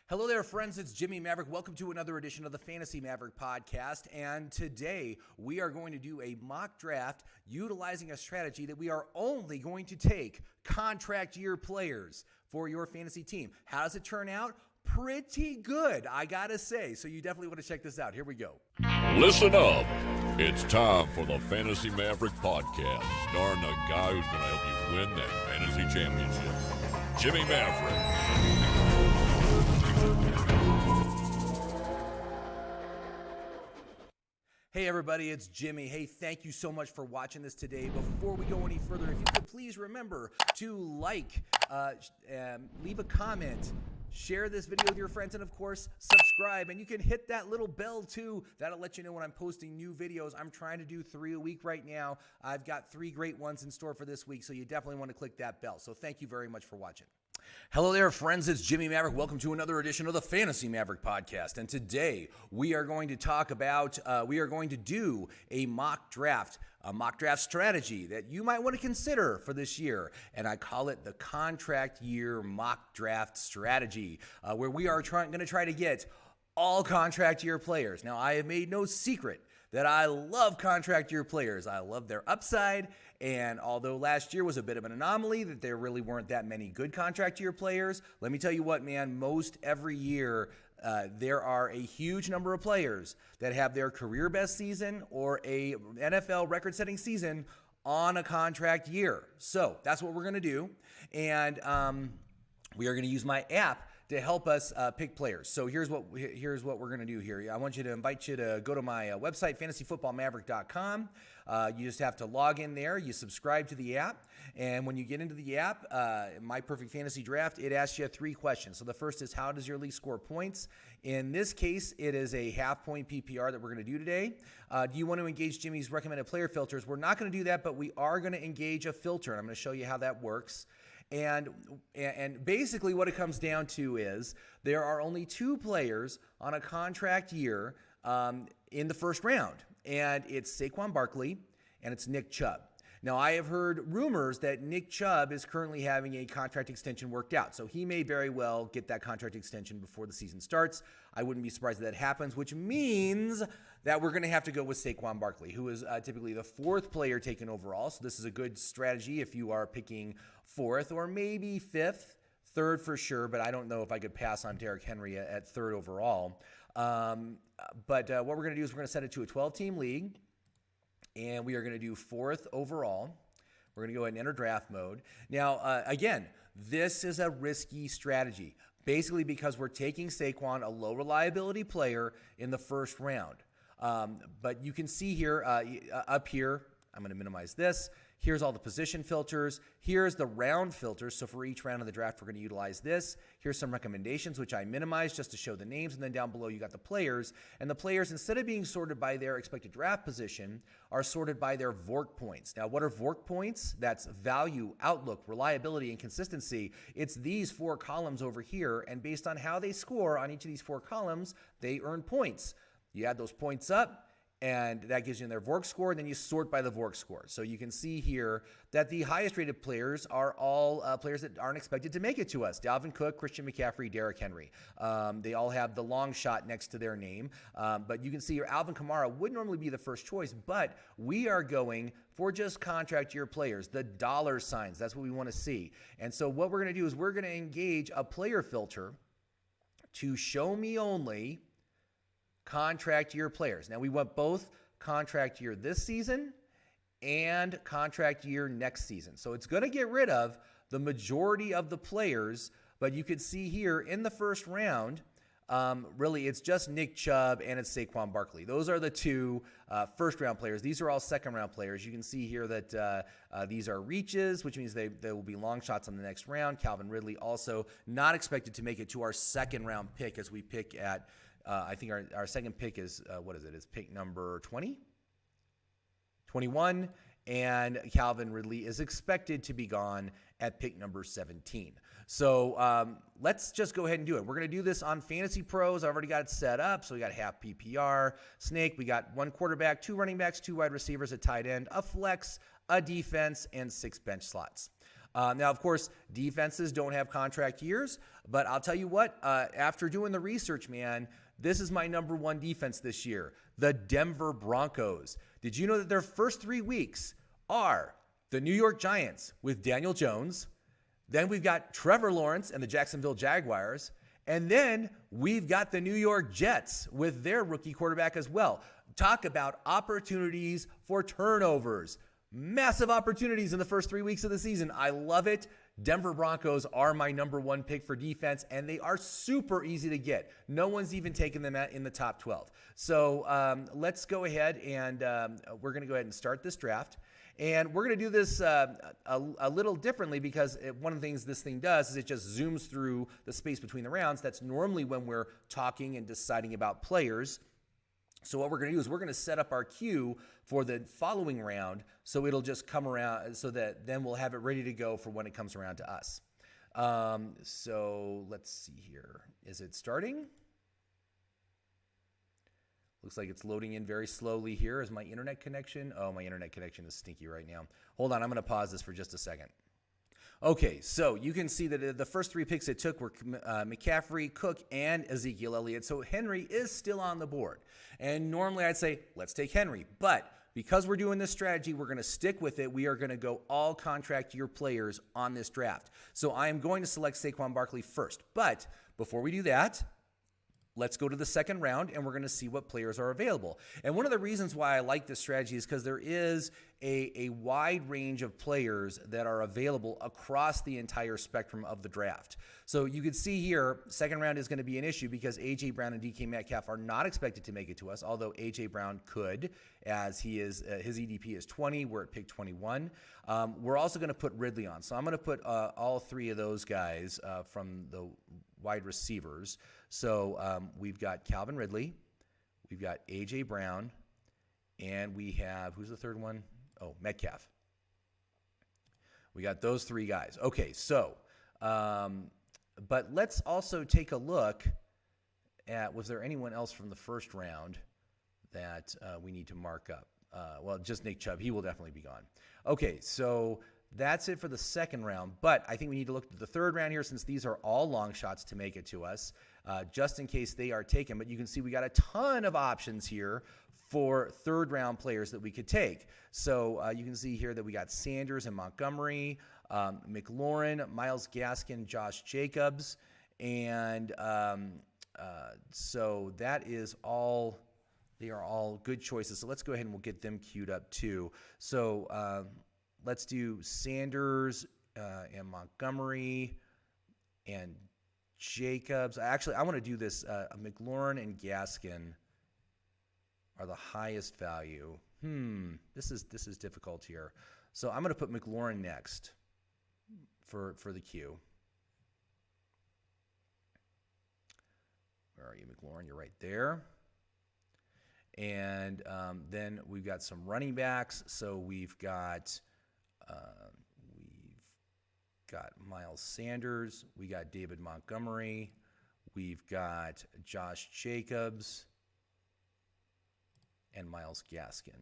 Hello there, friends. It's Jimmy Maverick. Welcome to another edition of the Fantasy Maverick podcast. And today we are going to do a mock draft utilizing a strategy that we are only going to take contract year players for your fantasy team. How does it turn out? Pretty good, I gotta say. So you definitely want to check this out. Here we go. Listen up. It's time for the Fantasy Maverick podcast, starring the guy who's going to help you win that fantasy championship, Jimmy Maverick. Hey everybody, it's Jimmy. Hey, thank you so much for watching this today. Before we go any further, if you could please remember to leave a comment, share this video with your friends, and of course, subscribe. And you can hit that little bell too. That'll let you know when I'm posting new videos. I'm trying to do 3 a week right now. I've got 3 great ones in store for this week, so you definitely want to click that bell. So thank you very much for watching. Hello there, friends. It's Jimmy Maverick. Welcome to another edition of the Fantasy Maverick podcast. And today we are going to talk about, do a mock draft strategy that you might want to consider for this year. And I call it the contract year mock draft strategy, where we are going to try to get all contract year players. Now, I have made no secret that I love contract year players. I love their upside. And although last year was a bit of an anomaly that there really weren't that many good contract year players, let me tell you what, man, most every year there are a huge number of players that have their career best season or a NFL record-setting season on a contract year. So that's what we're going to do. And we are going to use my app to help us pick players. So here's what we're going to do here. I want you to invite you to go to my website, fantasyfootballmaverick.com. You just have to log in there. You subscribe to the app. And when you get into the app, My Perfect Fantasy Draft, it asks you 3 questions. So the first is, how does your league score points? In this case, it is a half-point PPR that we're going to do today. Do you want to engage Jimmy's recommended player filters? We're not going to do that, but we are going to engage a filter. And I'm going to show you how that works. And basically what it comes down to is there are only 2 players on a contract year in the first round, and it's Saquon Barkley and it's Nick Chubb. Now, I have heard rumors that Nick Chubb is currently having a contract extension worked out, so he may very well get that contract extension before the season starts. I wouldn't be surprised if that happens, which means that we're going to have to go with Saquon Barkley, who is typically the 4th player taken overall. So this is a good strategy if you are picking 4th or maybe 5th, 3rd for sure, but I don't know if I could pass on Derrick Henry at 3rd overall. But what we're going to do is we're going to set it to a 12-team league, and we are going to do 4th overall. We're going to go ahead and enter draft mode. Now, again, this is a risky strategy, basically because we're taking Saquon, a low reliability player, in the first round. But you can see here, up here, I'm going to minimize this. Here's all the position filters. Here's the round filters. So for each round of the draft, we're going to utilize this. Here's some recommendations, which I minimized just to show the names. And then down below, you got the players. And the players, instead of being sorted by their expected draft position, are sorted by their VORC points. Now, what are VORC points? That's value, outlook, reliability, and consistency. It's these 4 columns over here. And based on how they score on each of these 4 columns, they earn points. You add those points up, and that gives you their VORC score, and then you sort by the VORC score. So you can see here that the highest rated players are all players that aren't expected to make it to us. Dalvin Cook, Christian McCaffrey, Derrick Henry. They all have the long shot next to their name. But you can see here, Alvin Kamara would normally be the first choice, but we are going for just contract year players, the dollar signs. That's what we want to see. And so what we're going to do is we're going to engage a player filter to show me only contract year players. Now, we want both contract year this season and contract year next season. So it's going to get rid of the majority of the players, but you can see here in the first round, really it's just Nick Chubb and it's Saquon Barkley. Those are the 2 first round players. These are all second round players. You can see here that these are reaches, which means they will be long shots on the next round. Calvin Ridley also not expected to make it to our second round pick, as we pick at I think our second pick is, what is it? It's pick number 20? 21. And Calvin Ridley is expected to be gone at pick number 17. So let's just go ahead and do it. We're going to do this on Fantasy Pros. I already got it set up. So we got half PPR, Snake. We got 1 quarterback, 2 running backs, 2 wide receivers, a tight end, a flex, a defense, and 6 bench slots. Now, of course, defenses don't have contract years, but I'll tell you what, after doing the research, man, this is my number one defense this year, the Denver Broncos. Did you know that their first 3 weeks are the New York Giants with Daniel Jones? Then we've got Trevor Lawrence and the Jacksonville Jaguars. And then we've got the New York Jets with their rookie quarterback as well. Talk about opportunities for turnovers. Massive opportunities in the first 3 weeks of the season. I love it. Denver Broncos are my number one pick for defense, and they are super easy to get. No one's even taken them in the top 12. So let's go ahead and we're going to go ahead and start this draft. And we're going to do this a little differently because one of the things this thing does is it just zooms through the space between the rounds. That's normally when we're talking and deciding about players. So what we're going to do is we're going to set up our queue for the following round so it'll just come around so that then we'll have it ready to go for when it comes around to us. So let's see here. Is it starting? Looks like it's loading in very slowly here. Is my internet connection? Oh, my internet connection is stinky right now. Hold on, I'm going to pause this for just a second. Okay, so you can see that the first 3 picks it took were McCaffrey, Cook, and Ezekiel Elliott. So Henry is still on the board. And normally I'd say, let's take Henry. But because we're doing this strategy, we're going to stick with it. We are going to go all contract year players on this draft. So I am going to select Saquon Barkley first. But before we do that, let's go to the second round, and we're going to see what players are available. And one of the reasons why I like this strategy is because there is a wide range of players that are available across the entire spectrum of the draft. So you can see here, second round is going to be an issue because A.J. Brown and DK Metcalf are not expected to make it to us, although A.J. Brown could, as he is his EDP is 20. We're at pick 21. We're also going to put Ridley on. So I'm going to put all 3 of those guys from the wide receivers. So we've got Calvin Ridley, we've got A.J. Brown, and we have, who's the third one? Oh, Metcalf. We got those 3 guys. Okay, so, but let's also take a look at, was there anyone else from the first round that we need to mark up? Well, just Nick Chubb. He will definitely be gone. Okay, so that's it for the second round, but I think we need to look at the third round here since these are all long shots to make it to us, just in case they are taken. But you can see we got a ton of options here for third round players that we could take. So you can see here that we got Sanders and Montgomery, McLaurin, Myles Gaskin, Josh Jacobs, and so that is all. They are all good choices. So let's go ahead and we'll get them queued up too. So let's do Sanders and Montgomery and Jacobs. Actually, I want to do this. McLaurin and Gaskin are the highest value. This is difficult here. So I'm going to put McLaurin next for the queue. Where are you, McLaurin? You're right there. And then we've got some running backs. So we've got Miles Sanders. We got David Montgomery. We've got Josh Jacobs and Myles Gaskin.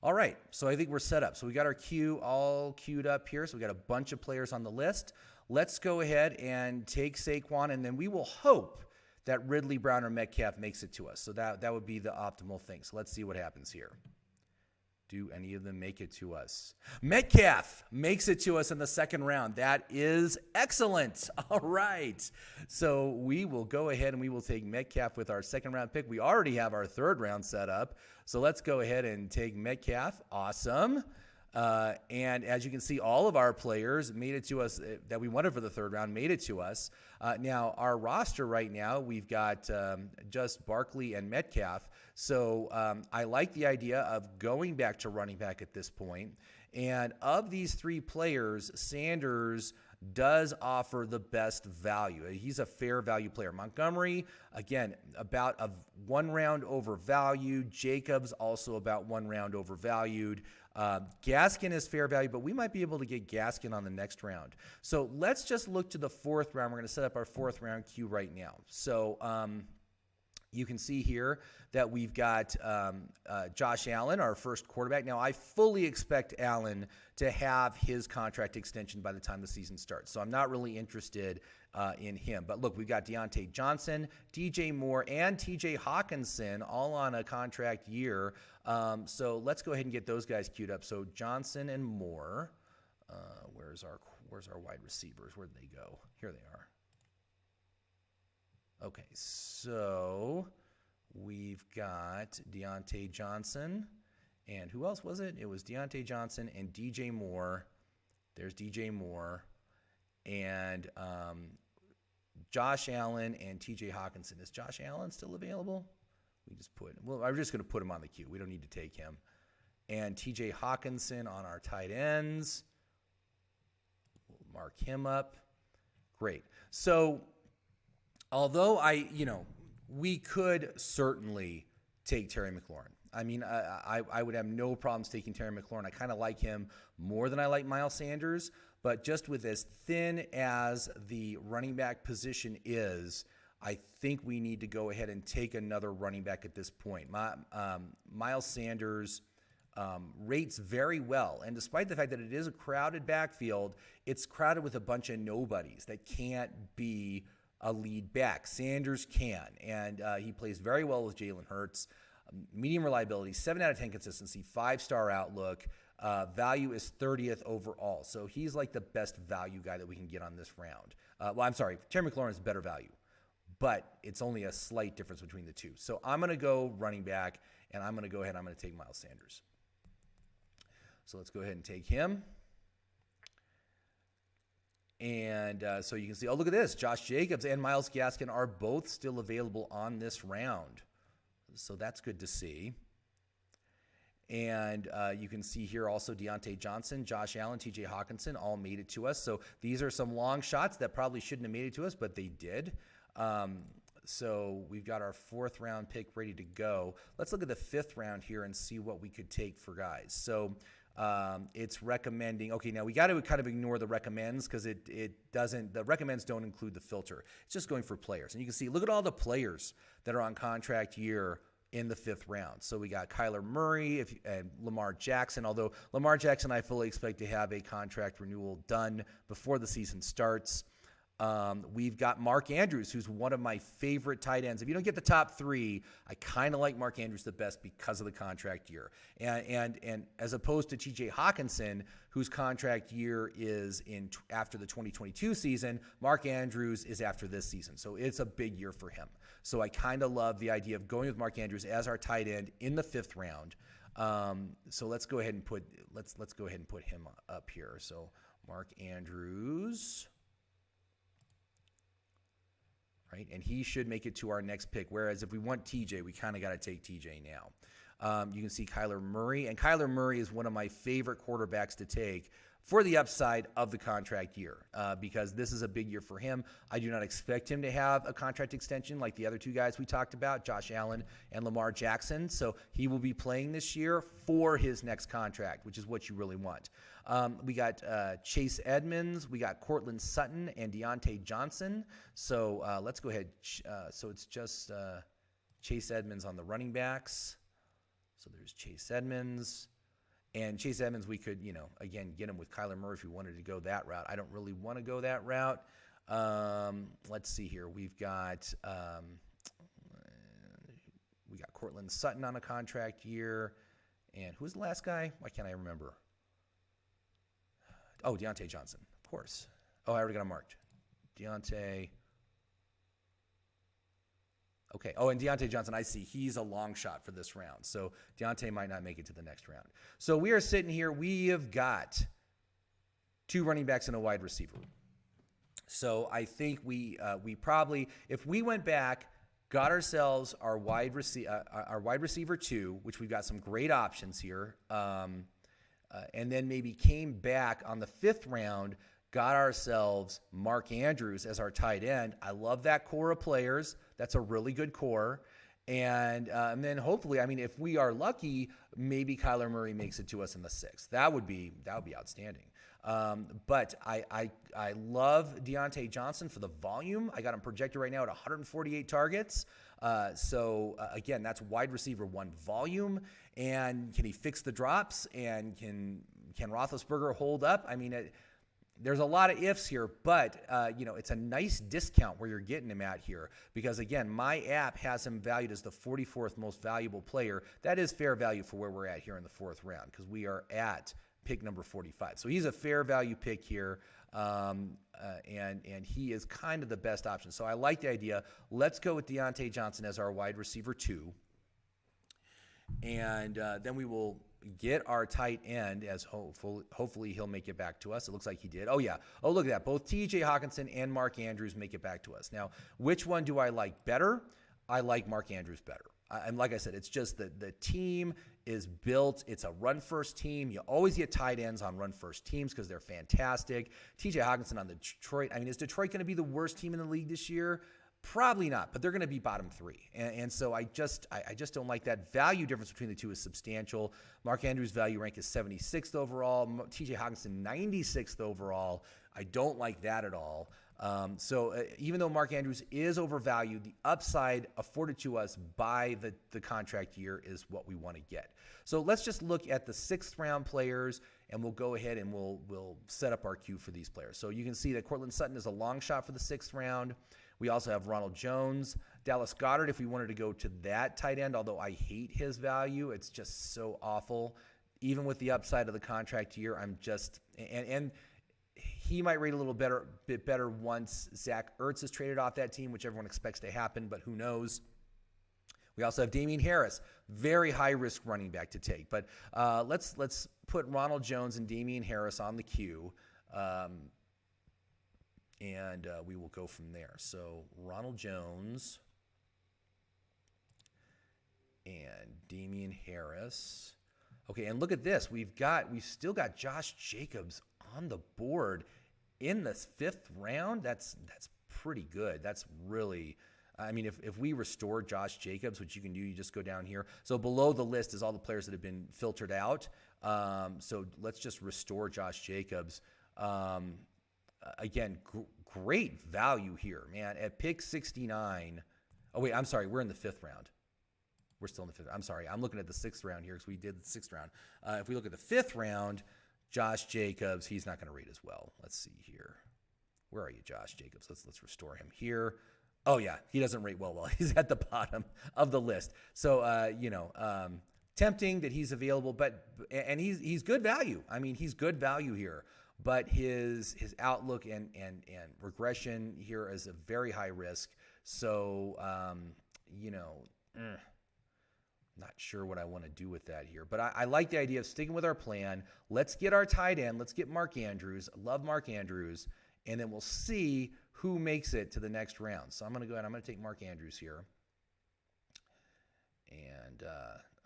All right, so I think we're set up. So we got our queue all queued up here. So we got a bunch of players on the list. Let's go ahead and take Saquon, and then we will hope that Ridley, Brown, or Metcalf makes it to us. So that would be the optimal thing. So let's see what happens here. Do any of them make it to us? Metcalf makes it to us in the second round. That is excellent. All right. So we will go ahead and we will take Metcalf with our second round pick. We already have our third round set up. So let's go ahead and take Metcalf. Awesome. And as you can see, all of our players made it to us that we wanted for the third round, made it to us. Now, our roster right now, we've got just Barkley and Metcalf. So I like the idea of going back to running back at this point. And of these 3 players, Sanders does offer the best value. He's a fair value player. Montgomery, again, about 1 round overvalued. Jacobs also about 1 round overvalued. Gaskin is fair value, but we might be able to get Gaskin on the next round. So let's just look to the 4th round. We're going to set up our 4th round queue right now. So You can see here that we've got Josh Allen, our first quarterback. Now, I fully expect Allen to have his contract extension by the time the season starts, so I'm not really interested in him. But look, we've got Deontay Johnson, DJ Moore, and TJ Hawkinson all on a contract year. So let's go ahead and get those guys queued up. So Johnson and Moore. Where's our wide receivers? Where'd they go? Here they are. Okay, so we've got Deontay Johnson, and who else was it? It was Deontay Johnson and DJ Moore. There's DJ Moore, and Josh Allen and TJ Hawkinson. Is Josh Allen still available? I'm just going to put him on the queue. We don't need to take him. And TJ Hawkinson on our tight ends. We'll mark him up. Great. So, although we could certainly take Terry McLaurin. I mean, I would have no problems taking Terry McLaurin. I kind of like him more than I like Miles Sanders, but just with as thin as the running back position is, I think we need to go ahead and take another running back at this point. Miles Sanders rates very well, and despite the fact that it is a crowded backfield, it's crowded with a bunch of nobodies that can't be a lead back. Sanders can, and he plays very well with Jalen Hurts. Medium reliability, 7 out of 10 consistency, 5-star outlook. Value is 30th overall. So he's like the best value guy that we can get on this round. Terry McLaurin is better value, but it's only a slight difference between the two. So I'm going to go running back, and I'm going to go ahead and I'm going to take Miles Sanders. So let's go ahead and take him. And so you can see, look at this. Josh Jacobs and Myles Gaskin are both still available on this round. So that's good to see. And you can see here also Deontay Johnson, Josh Allen, TJ Hawkinson all made it to us. So these are some long shots that probably shouldn't have made it to us, but they did. So we've got our 4th round pick ready to go. Let's look at the 5th round here and see what we could take for guys. So it's recommending, okay, now we got to kind of ignore the recommends because the recommends don't include the filter. It's just going for players. And you can see, look at all the players that are on contract year in the 5th round. So we got Kyler Murray and Lamar Jackson, although Lamar Jackson I fully expect to have a contract renewal done before the season starts. We've got Mark Andrews, who's one of my favorite tight ends. If you don't get the top 3, I kind of like Mark Andrews the best because of the contract year. And as opposed to TJ Hawkinson, whose contract year is after the 2022 season, Mark Andrews is after this season. So it's a big year for him. So I kind of love the idea of going with Mark Andrews as our tight end in the 5th round. So let's go ahead and put him up here. So Mark Andrews. Right? And he should make it to our next pick. Whereas if we want TJ, we kind of got to take TJ now. You can see Kyler Murray. And Kyler Murray is one of my favorite quarterbacks to take for the upside of the contract year because this is a big year for him. I do not expect him to have a contract extension like the other 2 guys we talked about, Josh Allen and Lamar Jackson. So he will be playing this year for his next contract, which is what you really want. We got Chase Edmonds, we got Cortland Sutton, and Deontay Johnson. So let's go ahead. So it's just Chase Edmonds on the running backs. So there's Chase Edmonds. And Chase Edmonds, we could, again, get him with Kyler Murray if we wanted to go that route. I don't really want to go that route. Let's see here. We've got Cortland Sutton on a contract year. And who's the last guy? Why can't I remember? Oh, Deontay Johnson, of course. Oh, I already got him marked. Deontay. Okay. Oh, and Deontay Johnson, I see. He's a long shot for this round. So Deontay might not make it to the next round. So we are sitting here. We have got 2 running backs and a wide receiver. So I think we probably, if we went back, got ourselves our wide receiver 2, which we've got some great options here, and then maybe came back on the 5th round, got ourselves Mark Andrews as our tight end. I love that core of players. That's a really good core. And then hopefully, I mean, if we are lucky, maybe Kyler Murray makes it to us in the 6th. That would be outstanding. But I love Deontay Johnson for the volume. I got him projected right now at 148 targets. So again, that's wide receiver 1 volume. And can he fix the drops? And can Roethlisberger hold up? I mean, there's a lot of ifs here, but it's a nice discount where you're getting him at here because, again, my app has him valued as the 44th most valuable player. That is fair value for where we're at here in the 4th round because we are at pick number 45. So he's a fair value pick here, and he is kind of the best option. So I like the idea. Let's go with Deontay Johnson as our wide receiver 2, and then we will get our tight end as hopefully he'll make it back to us. It looks like he did. Oh, yeah. Oh, look at that. Both T.J. Hockenson and Mark Andrews make it back to us. Now, which one do I like better? I like Mark Andrews better. And like I said, it's just that the team is built. It's a run-first team. You always get tight ends on run-first teams because they're fantastic. T.J. Hockenson on the Detroit. I mean, is Detroit going to be the worst team in the league this year? Probably not, but they're going to be bottom 3. And so I just don't like that. Value difference between the two is substantial. Mark Andrews' value rank is 76th overall. TJ Hockenson, 96th overall. I don't like that at all. So even though Mark Andrews is overvalued, the upside afforded to us by the contract year is what we want to get. So let's just look at the 6th round players, and we'll go ahead and we'll set up our queue for these players. So you can see that Cortland Sutton is a long shot for the 6th round. We also have Ronald Jones, Dallas Goedert, if we wanted to go to that tight end, although I hate his value. It's just so awful. Even with the upside of the contract year, I'm just – and he might rate a little bit better once Zach Ertz is traded off that team, which everyone expects to happen, but who knows. We also have Damian Harris, very high-risk running back to take. But let's put Ronald Jones and Damian Harris on the queue. And we will go from there. So Ronald Jones and Damian Harris. Okay, and look at this. We've still got Josh Jacobs on the board in the 5th round. That's pretty good. That's really, I mean, if we restore Josh Jacobs, which you can do, you just go down here. So below the list is all the players that have been filtered out. So let's just restore Josh Jacobs. Again, great value here, man. At pick 69. Oh, wait, I'm sorry. We're in the 5th round. We're still in the 5th. I'm sorry. I'm looking at the 6th round here because we did the 6th round. If we look at the 5th round, Josh Jacobs, he's not going to rate as well. Let's see here. Where are you, Josh Jacobs? Let's restore him here. Oh, yeah. He doesn't rate well. He's at the bottom of the list. So, tempting that he's available, and he's good value. I mean, he's good value here. But his outlook and regression here is a very high risk. So, not sure what I want to do with that here. But I like the idea of sticking with our plan. Let's get our tight end. Let's get Mark Andrews. I love Mark Andrews. And then we'll see who makes it to the next round. So I'm going to go ahead. I'm going to take Mark Andrews here. And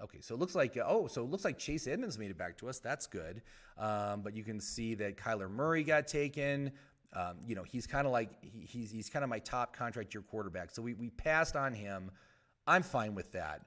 okay, so it looks like Chase Edmonds made it back to us. That's good. But you can see that Kyler Murray got taken. He's kind of like he's kind of my top contract year quarterback. So we passed on him. I'm fine with that.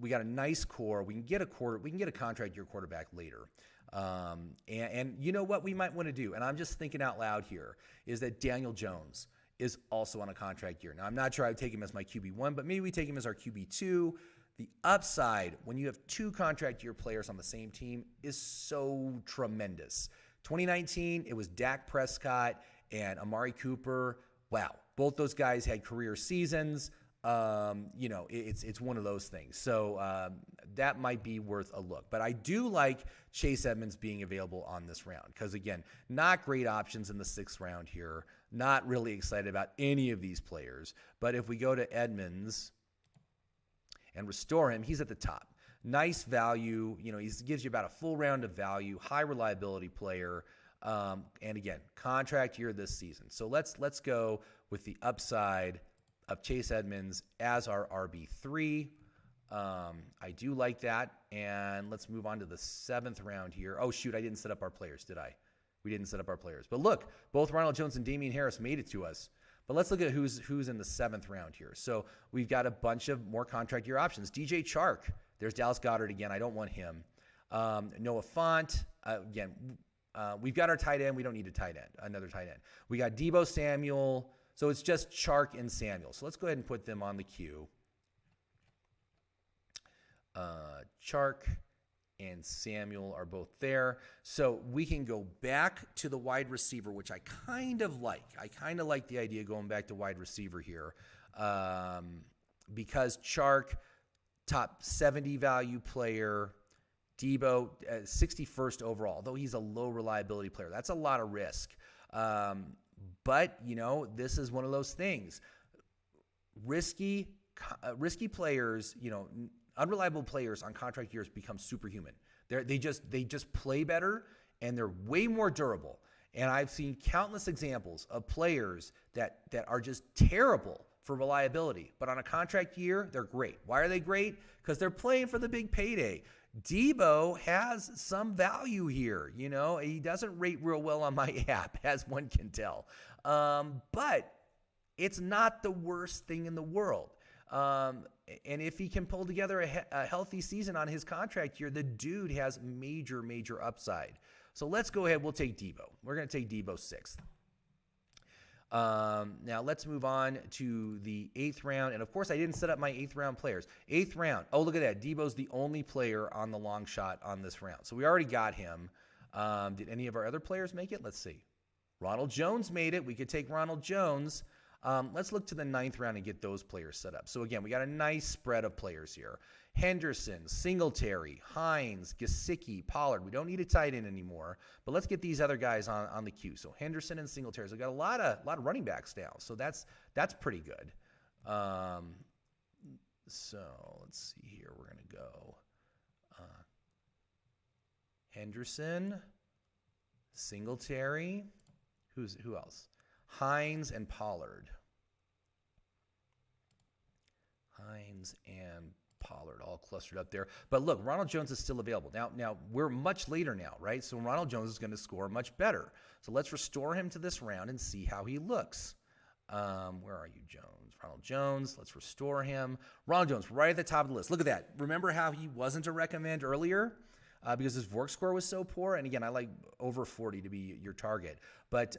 We got a nice core. We can get a contract year quarterback later. And you know what we might want to do, and I'm just thinking out loud here, is that Daniel Jones is also on a contract year. Now, I'm not sure I would take him as my QB1, but maybe we take him as our QB2. The upside when you have 2 contract year players on the same team is so tremendous. 2019, it was Dak Prescott and Amari Cooper. Wow, both those guys had career seasons. It's one of those things. So that might be worth a look. But I do like Chase Edmonds being available on this round because, again, not great options in the 6th round here. Not really excited about any of these players. But if we go to Edmonds and restore him, he's at the top. Nice value. He gives you about a full round of value, high reliability player. And, again, contract year this season. So let's go with the upside of Chase Edmonds as our RB3. I do like that. And let's move on to the 7th round here. Oh, shoot, I didn't set up our players, did I? We didn't set up our players. But look, both Ronald Jones and Damian Harris made it to us. But let's look at who's in the 7th round here. So we've got a bunch of more contract year options. DJ Chark. There's Dallas Goedert again. I don't want him. Noah Fant. Again, we've got our tight end. We don't need another tight end. We got Deebo Samuel. So it's just Chark and Samuel. So let's go ahead and put them on the queue. Chark and Samuel are both there. So we can go back to the wide receiver, which I kind of like. I kind of like the idea of going back to wide receiver here because Chark, top 70 value player, Deebo, 61st overall, though he's a low reliability player. That's a lot of risk. But, this is one of those things. Risky players, unreliable players on contract years become superhuman. They just play better and they're way more durable. And I've seen countless examples of players that are just terrible for reliability, but on a contract year, they're great. Why are they great? Because they're playing for the big payday. Deebo has some value here. He doesn't rate real well on my app, as one can tell. But it's not the worst thing in the world. And if he can pull together a healthy season on his contract year, the dude has major, major upside. So let's go ahead. We'll take Deebo. We're going to take Deebo 6th. Now let's move on to the 8th round. And of course, I didn't set up my 8th round players. 8th round. Oh, look at that. Deebo's the only player on the long shot on this round. So we already got him. Did any of our other players make it? Let's see. Ronald Jones made it. We could take Ronald Jones. Let's look to the 9th round and get those players set up. So again, we got a nice spread of players here. Henderson, Singletary, Hines, Gesicki, Pollard. We don't need a tight end anymore, but let's get these other guys on the queue. So Henderson and Singletary. So we got a lot of running backs now. So that's pretty good. So let's see here. We're going to go Henderson, Singletary. Who else? Hines and Pollard. Hines and Pollard all clustered up there. But look, Ronald Jones is still available. Now we're much later now, right? So Ronald Jones is going to score much better. So let's restore him to this round and see how he looks. Where are you, Jones? Ronald Jones. Let's restore him. Ronald Jones, right at the top of the list. Look at that. Remember how he wasn't a recommend earlier? Because his VORC score was so poor. And again, I like over 40 to be your target. But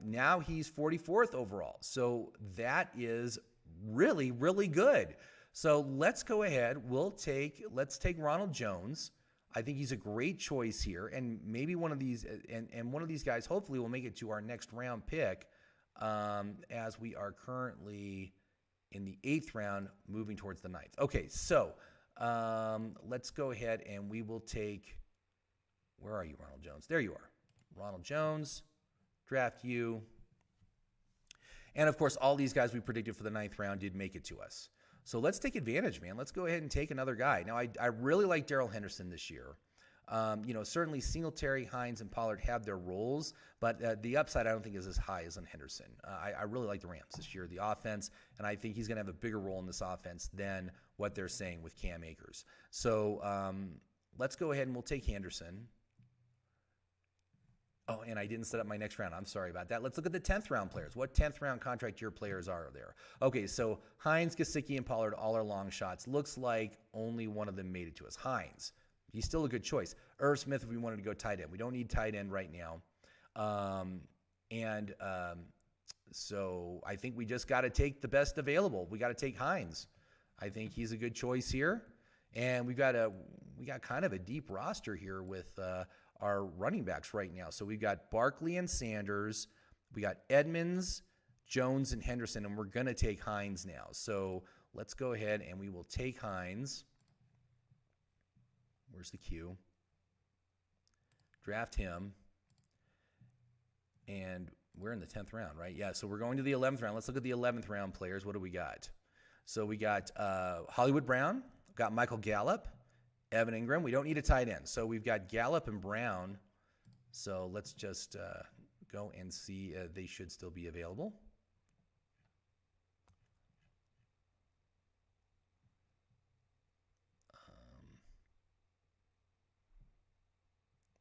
now he's 44th overall. So that is really, really good. So let's go ahead. Let's take Ronald Jones. I think he's a great choice here. And maybe one of these, and one of these guys hopefully will make it to our next round pick as we are currently in the 8th round moving towards the 9th. Okay, so let's go ahead and we will take, where are you, Ronald Jones? There you are. Ronald Jones, draft you. And of course, all these guys we predicted for the 9th round did make it to us. So let's take advantage, man. Let's go ahead and take another guy. Now, I really like Darrell Henderson this year. Certainly Singletary, Hines, and Pollard have their roles, but the upside I don't think is as high as on Henderson. I really like the Rams this year, the offense, and I think he's going to have a bigger role in this offense than what they're saying with Cam Akers. So let's go ahead and we'll take Henderson. Oh, and I didn't set up my next round. I'm sorry about that. Let's look at the 10th round players. What 10th round contract year players are there? Okay, so Hines, Gesicki, and Pollard all are long shots. Looks like only one of them made it to us. Hines. He's still a good choice. Irv Smith, if we wanted to go tight end. We don't need tight end right now. So I think we just got to take the best available. We got to take Hines. I think he's a good choice here. And we got kind of a deep roster here with our running backs right now. So we've got Barkley and Sanders. We got Edmonds, Jones, and Henderson. And we're going to take Hines now. So let's go ahead and we will take Hines. Where's the queue? Draft him. And we're in the 10th round, right? Yeah, so we're going to the 11th round. Let's look at the 11th round players. What do we got? So we got Hollywood Brown. Got Michael Gallup. Evan Ingram. We don't need a tight end. So we've got Gallup and Brown. So let's just go and see. They should still be available.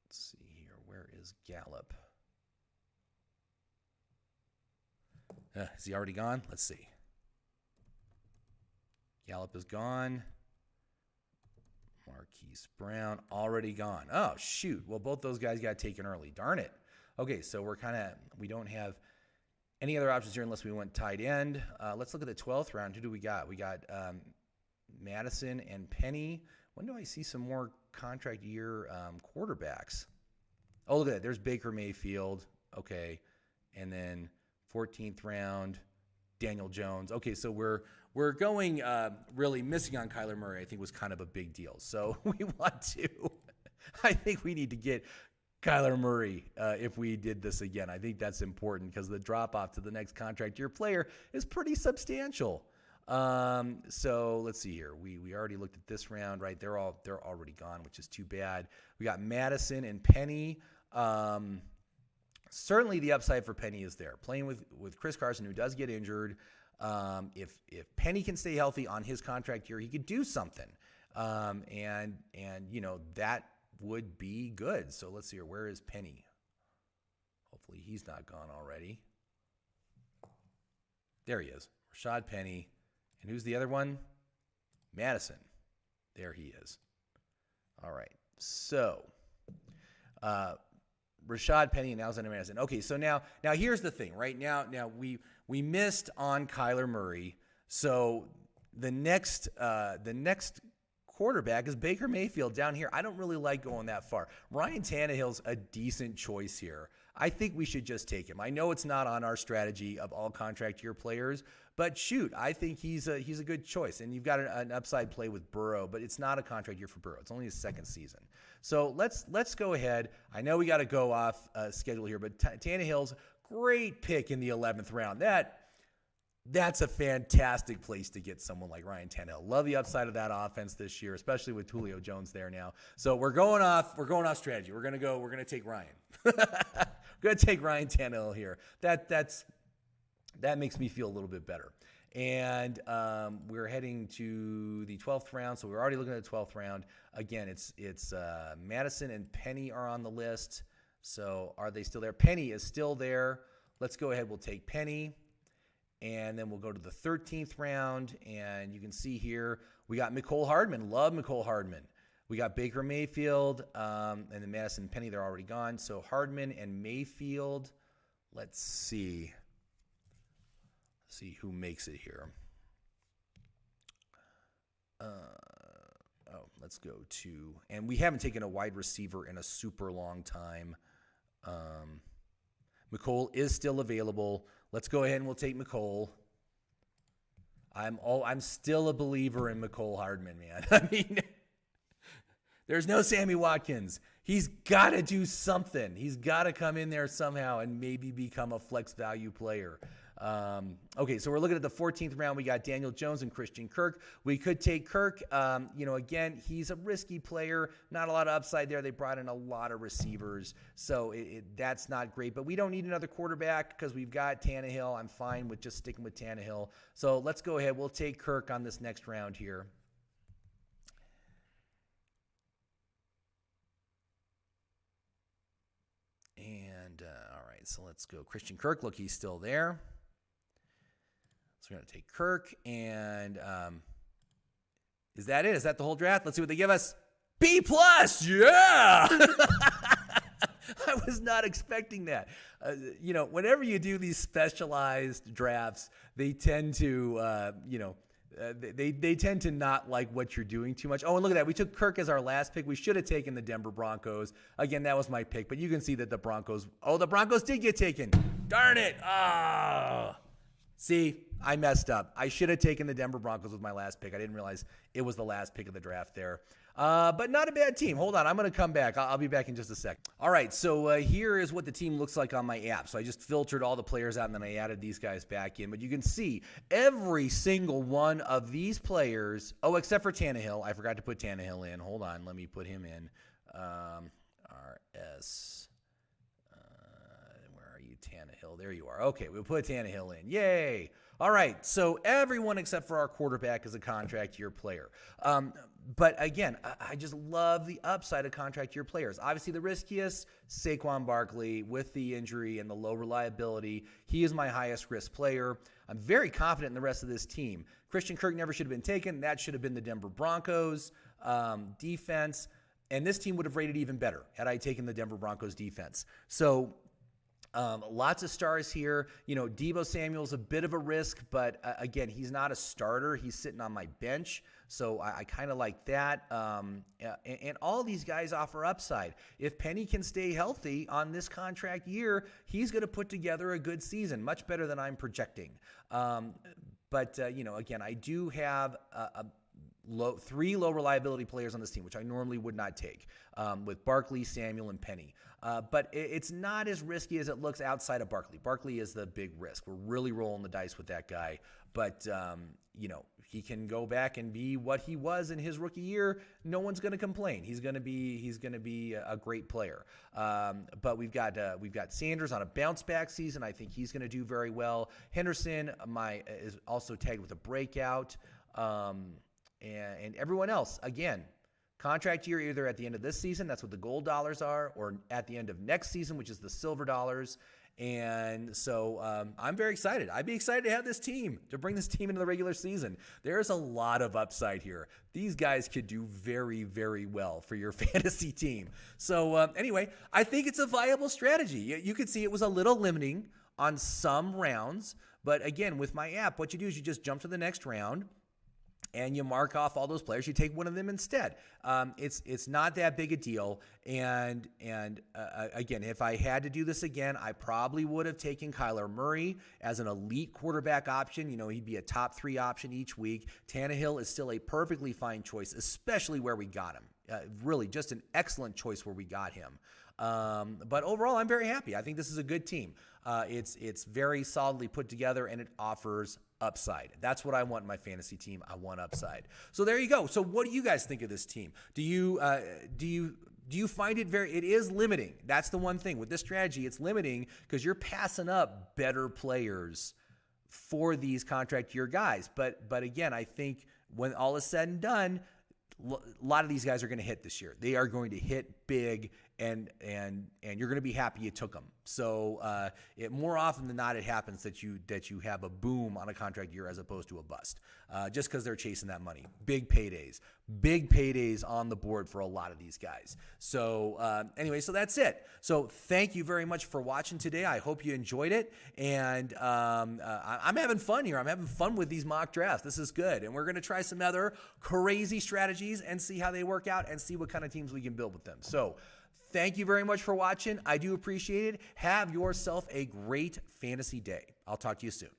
Let's see here. Where is Gallup? Is he already gone? Let's see. Gallup is gone. Marquise Brown already gone. Oh, shoot. Well, both those guys got taken early. Darn it. Okay, so we don't have any other options here unless we went tight end. Let's look at the 12th round. Who do we got? We got Madison and Penny. When do I see some more contract year quarterbacks? Oh, look at that. There's Baker Mayfield. Okay. And then 14th round, Daniel Jones. Okay, so we're going really missing on Kyler Murray, I think was kind of a big deal. So I think we need to get Kyler Murray if we did this again. I think that's important because the drop-off to the next contract year player is pretty substantial. So let's see here. We already looked at this round, right? They're already gone, which is too bad. We got Madison and Penny. Certainly the upside for Penny is there. Playing with Chris Carson, who does get injured. If Penny can stay healthy on his contract year, he could do something. And that would be good. So let's see here. Where is Penny? Hopefully he's not gone already. There he is. Rashad Penny. And who's the other one? Madison. There he is. All right. So, Rashad Penny and Alexander Madison. Okay, so now here's the thing, right? Now we missed on Kyler Murray. So the next quarterback is Baker Mayfield down here. I don't really like going that far. Ryan Tannehill's a decent choice here. I think we should just take him. I know it's not on our strategy of all contract year players, but shoot, I think he's a good choice. And you've got an upside play with Burrow, but it's not a contract year for Burrow. It's only his second season. So let's go ahead. I know we got to go off schedule here, but Tannehill's great pick in the 11th round. That's a fantastic place to get someone like Ryan Tannehill. Love the upside of that offense this year, especially with Julio Jones there now. So we're going off strategy. We're going to take Ryan. We're going to take Ryan Tannehill here. That makes me feel a little bit better. And we're heading to the 12th round. So we're already looking at the 12th round. Again, it's Madison and Penny are on the list. So are they still there? Penny is still there. Let's go ahead. We'll take Penny. And then we'll go to the 13th round. And you can see here, we got Mecole Hardman. Love Mecole Hardman. We got Baker Mayfield. And then Madison and Penny, they're already gone. So Hardman and Mayfield. Let's see. See who makes it here. Let's go to, and we haven't taken a wide receiver in a super long time. Mecole is still available. Let's go ahead and we'll take Mecole. I'm still a believer in Mecole Hardman, man. I mean, there's no Sammy Watkins. He's got to do something. He's got to come in there somehow and maybe become a flex value player. Okay, so we're looking at the 14th round. We got Daniel Jones and Christian Kirk. We could take Kirk. Again, he's a risky player. Not a lot of upside there. They brought in a lot of receivers, so that's not great. But we don't need another quarterback because we've got Tannehill. I'm fine with just sticking with Tannehill. So let's go ahead. We'll take Kirk on this next round here. And, all right, so let's go. Christian Kirk, look, he's still there. So we're going to take Kirk, and is that it? Is that the whole draft? Let's see what they give us. B+, yeah! I was not expecting that. Whenever you do these specialized drafts, they tend to, they tend to not like what you're doing too much. Oh, and look at that. We took Kirk as our last pick. We should have taken the Denver Broncos. Again, that was my pick, but you can see that the Broncos did get taken. Darn it. See, I messed up. I should have taken the Denver Broncos with my last pick. I didn't realize it was the last pick of the draft there. But not a bad team. Hold on. I'm going to come back. I'll be back in just a sec. All right. So here is what the team looks like on my app. So I just filtered all the players out, and then I added these guys back in. But you can see every single one of these players. Oh, except for Tannehill. I forgot to put Tannehill in. Hold on. Let me put him in. RS. Where are you, Tannehill? There you are. Okay. We'll put Tannehill in. Yay. All right. So everyone except for our quarterback is a contract year player. But again, I just love the upside of contract year players. Obviously, the riskiest, Saquon Barkley, with the injury and the low reliability. He is my highest risk player. I'm very confident in the rest of this team. Christian Kirk never should have been taken. That should have been the Denver Broncos defense. And this team would have rated even better had I taken the Denver Broncos defense. So lots of stars here. Deebo Samuel's a bit of a risk, but again, he's not a starter. He's sitting on my bench. So I kind of like that. And all these guys offer upside. If Penny can stay healthy on this contract year, he's going to put together a good season, much better than I'm projecting. But again, I do have three low reliability players on this team, which I normally would not take, with Barkley, Samuel, and Penny. But it's not as risky as it looks outside of Barkley. Barkley is the big risk. We're really rolling the dice with that guy. But, he can go back and be what he was in his rookie year. No one's going to complain. He's going to be a great player. But we've got Sanders on a bounce back season. I think he's going to do very well. Henderson is also tagged with a breakout. And everyone else, again, contract year either at the end of this season, that's what the gold dollars are, or at the end of next season, which is the silver dollars. And so I'm very excited. I'd be excited to have this team, to bring this team into the regular season. There's a lot of upside here. These guys could do very, very well for your fantasy team. So anyway, I think it's a viable strategy. You could see it was a little limiting on some rounds. But again, with my app, what you do is you just jump to the next round, and you mark off all those players. You take one of them instead. It's not that big a deal. And again, if I had to do this again, I probably would have taken Kyler Murray as an elite quarterback option. He'd be a top 3 option each week. Tannehill is still a perfectly fine choice, especially where we got him. Really, just an excellent choice where we got him. But overall, I'm very happy. I think this is a good team. It's very solidly put together, and it offers upside. That's what I want in my fantasy team. I want upside. So there you go. So what do you guys think of this team? Do you find it it is limiting? That's the one thing with this strategy. It's limiting because you're passing up better players for these contract year guys. But again, I think when all is said and done, a lot of these guys are going to hit this year. They are going to hit big, and you're going to be happy you took them. So more often than not, it happens that you have a boom on a contract year as opposed to a bust, just because they're chasing that money. Big paydays on the board for a lot of these guys. So anyway, so that's it. So thank you very much for watching today. I hope you enjoyed it, and I'm having fun here. I'm having fun with these mock drafts. This is good, and we're going to try some other crazy strategies and see how they work out and see what kind of teams we can build with them. So thank you very much for watching. I do appreciate it. Have yourself a great fantasy day. I'll talk to you soon.